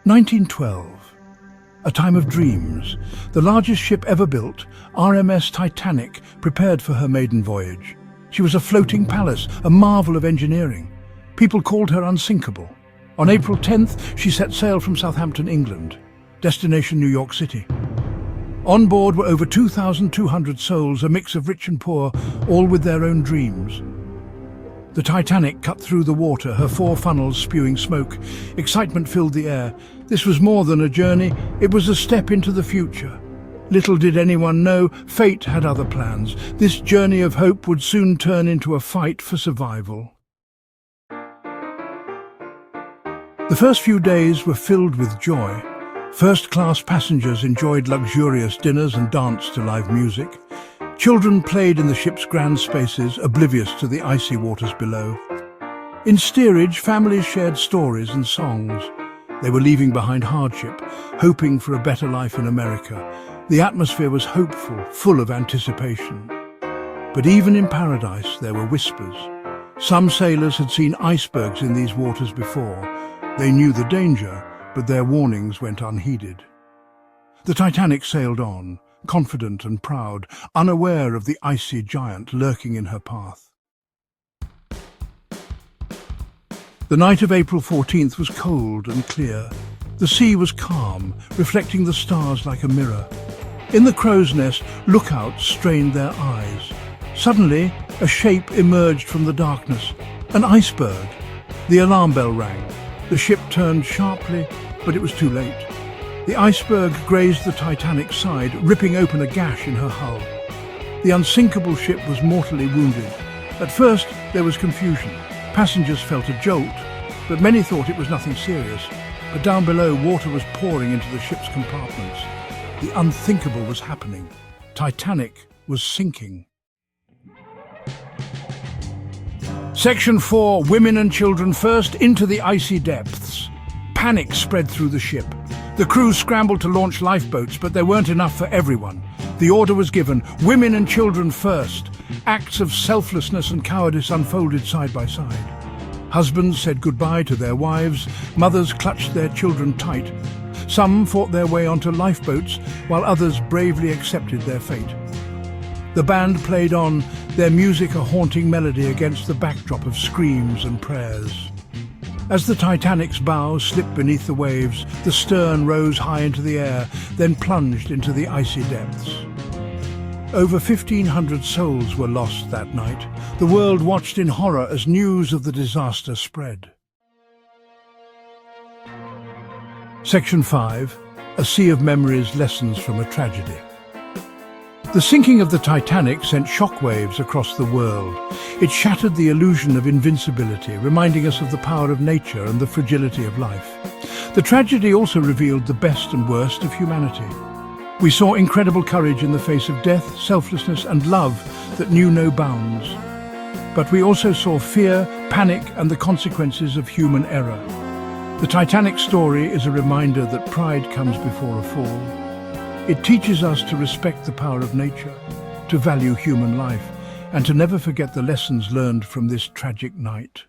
1912. A time of dreams. The largest ship ever built, RMS Titanic, prepared for her maiden voyage. She was a floating palace, a marvel of engineering. People called her unsinkable. On April 10th, she set sail from Southampton, England. Destination New York City. On board were over 2,200 souls, a mix of rich and poor, all with their own dreams. The Titanic cut through the water, her four funnels spewing smoke. Excitement filled the air. This was more than a journey, it was a step into the future. Little did anyone know, fate had other plans. This journey of hope would soon turn into a fight for survival. The first few days were filled with joy. First-class passengers enjoyed luxurious dinners and danced to live music. Children played in the ship's grand spaces, oblivious to the icy waters below. In steerage, families shared stories and songs. They were leaving behind hardship, hoping for a better life in America. The atmosphere was hopeful, full of anticipation. But even in paradise, there were whispers. Some sailors had seen icebergs in these waters before. They knew the danger, but their warnings went unheeded. The Titanic sailed on, confident and proud, unaware of the icy giant lurking in her path. The night of April 14th was cold and clear. The sea was calm, reflecting the stars like a mirror. In the crow's nest, lookouts strained their eyes. Suddenly, a shape emerged from the darkness. An iceberg. The alarm bell rang. The ship turned sharply, but it was too late. The iceberg grazed the Titanic's side, ripping open a gash in her hull. The unsinkable ship was mortally wounded. At first, there was confusion. Passengers felt a jolt, but many thought it was nothing serious. But down below, water was pouring into the ship's compartments. The unthinkable was happening. Titanic was sinking. Section 4, Women and Children First, into the icy depths. Panic spread through the ship. The crew scrambled to launch lifeboats, but there weren't enough for everyone. The order was given, women and children first. Acts of selflessness and cowardice unfolded side by side. Husbands said goodbye to their wives, mothers clutched their children tight. Some fought their way onto lifeboats, while others bravely accepted their fate. The band played on, their music a haunting melody against the backdrop of screams and prayers. As the Titanic's bow slipped beneath the waves, the stern rose high into the air, then plunged into the icy depths. Over 1,500 souls were lost that night. The world watched in horror as news of the disaster spread. Section 5. A Sea of Memories, Lessons from a Tragedy. The sinking of the Titanic sent shockwaves across the world. It shattered the illusion of invincibility, reminding us of the power of nature and the fragility of life. The tragedy also revealed the best and worst of humanity. We saw incredible courage in the face of death, selflessness and love that knew no bounds. But we also saw fear, panic and the consequences of human error. The Titanic story is a reminder that pride comes before a fall. It teaches us to respect the power of nature, to value human life, and to never forget the lessons learned from this tragic night.